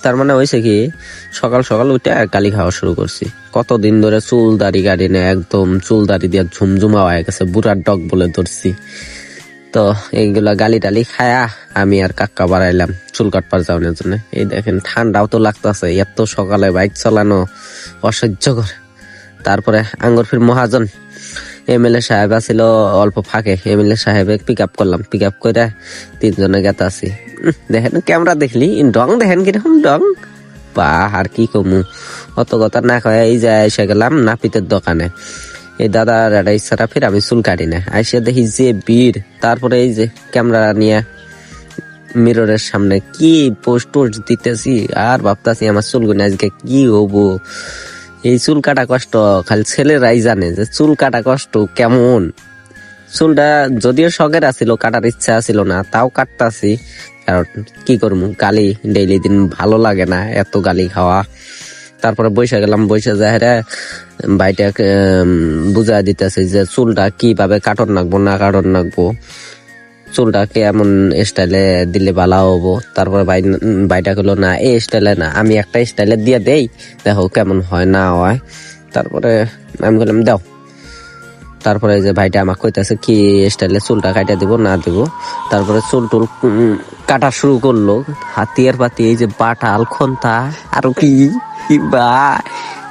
তার মানে হয়েছে কি সকাল সকাল উঠে গালি খাওয়া শুরু করছি। কতদিন ধরে চুল দাড়ি গাড়ি না, একদম চুল দাড়ি দিয়ে ঝুমঝুমা হয়ে গেছে, বুড়ার ডগ বলে ধরছি। তো এইগুলা গালি টালি খায়া আমি আর কাকা বাড়াইলাম চুল কাটবার যাওয়ার জন্য। এই দেখেন ঠান্ডাও তো লাগতেছে, এত সকালে বাইক চালানো অসহ্যকর। তারপরে আঙ্গুর ফির মহাজন এমএলএ সাহেব আছিল অল্প ফাঁকে, এমএলএ সাহেব পিক আপ করলাম, পিক আপ করে 3 জনে গেতে আছি। দেখেন ক্যামেরা দেখলি ডং, দেখেন কিরকম ডং, বা আর কি কমু। অত কথা না কয়ে এই যে এসে গেলাম নাপিতের দোকানে। এই দাদার একটা ইচ্ছাটা ফির আমি চুল কাটি না, আইসে দেখি যে ভিড়। তারপরে এই যে ক্যামেরা নিয়ে মিররের সামনে কি পোস্ট দিতেছি আর ভাবতেছি আমার চুলগুলো আজকে কি হবো। এই চুল কাটা কষ্ট খালি ছেলেরাই জানে যে চুল কাটা কষ্ট কেমন। চুলটা যদিও শখের আছিল, কাটার ইচ্ছা আছিল না, তাও কাটতাছি। কারণ কি করবো, গালি ডেইলি দিন ভালো লাগে না এত গালি খাওয়া। তারপরে বসে গেলাম, বসে যায় ভাইটা বুঝা দিতেছে যে চুলটা কিভাবে কাটন নাকবো না কাটন নাকবো, চুলটা কেমন স্টাইলে দিলে ভালো হবো। তারপরে ভাইটা করলো না এই স্টাইলে না, আমি একটা স্টাইলে দিয়ে দেই, দেখো কেমন হয় না হয়। তারপরে আমি বললাম দাও। তারপরে যে ভাইটা আমাকে কইতেছে কি স্টাইলে চুলটা কাটা দিব না দিব। তারপরে চুল টুল কাটা শুরু করলো, হাতিয়ার পাতি এই যে বাটাল খন্তা আরো কি বা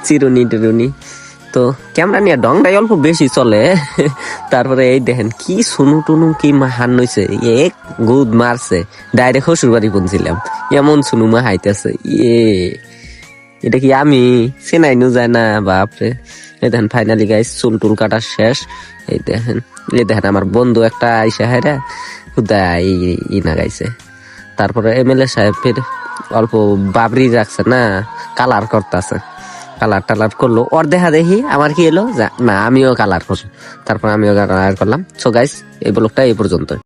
চিরুনি টিরুনি। তো ক্যামেরা নিয়ে ডংটাই অল্প বেশি চলে। তারপরে এই দেখেন কি সুনু টুনু কি মাহান হইছে, এক গুদ মারছে, ডাইরেক্ট শ্বশুর বাড়ি পৌঁছিলাম, এমন সুনু মা হাইতেছে। এটা কি আমি চেনাইনু যায় না বাপরে। এই দেখেন ফাইনালি গাইস চুল টুল কাটা শেষ। এই দেখেন আমার বন্ধু একটা আইসা হেরা খুদাই ই না গাইছে। তারপরে এমএলএ সাহেব ফির অল্প বাবরি রাখছে না, কালার করতেছে, কালার টালার করলো। ওর দেখা দেখি আমার কি এলো না, আমিও কালার করছি। তারপর আমিও কালার করলাম। সো গাইস এই ব্লগটা এই পর্যন্ত।